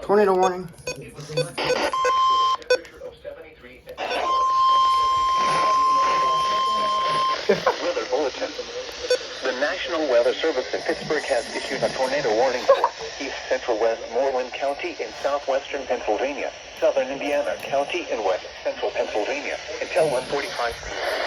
Tornado warning. Weather bulletin. The National Weather Service in Pittsburgh has issued a tornado warning for east central Westmoreland County in southwestern Pennsylvania, southern Indiana County, and west central Pennsylvania until 1:45 p.m.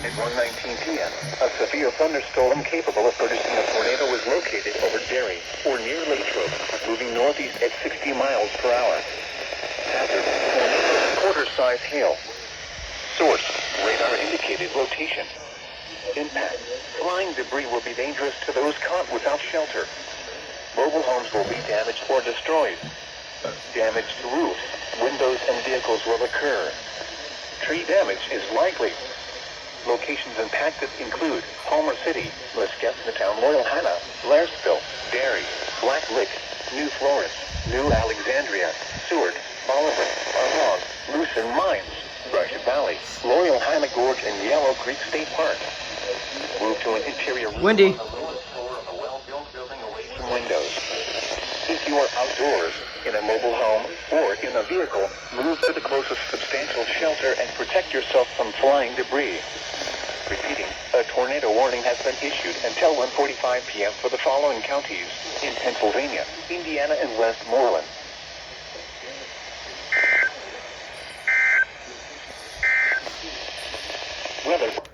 At 1:19 p.m., a severe thunderstorm capable of producing a tornado was located over Derry or near Latrobe, moving northeast at 60 miles per hour. Hazard: quarter-size hail. Source: radar indicated rotation. Impact: flying debris will be dangerous to those caught without shelter. Mobile homes will be damaged or destroyed. Damage to roofs, windows, and vehicles will occur. Tree damage is likely. Locations impacted include Palmer City, Lescatnatown, Loyalhanna, Blairsville, Derry, Black Lick, New Florence, New Alexandria, Seward, Bolivar, Armonk, Lucin Mines, Rush Valley, Loyalhanna Gorge, and Yellow Creek State Park. Move to an interior room Windy. on the lowest floor of a well-built building away from windows. If you are outdoors, in a mobile home, or in a vehicle, move to the closest substantial shelter and protect yourself from flying debris. Repeating, a tornado warning has been issued until 1:45 p.m. for the following counties in Pennsylvania, Indiana, and Westmoreland. Weather.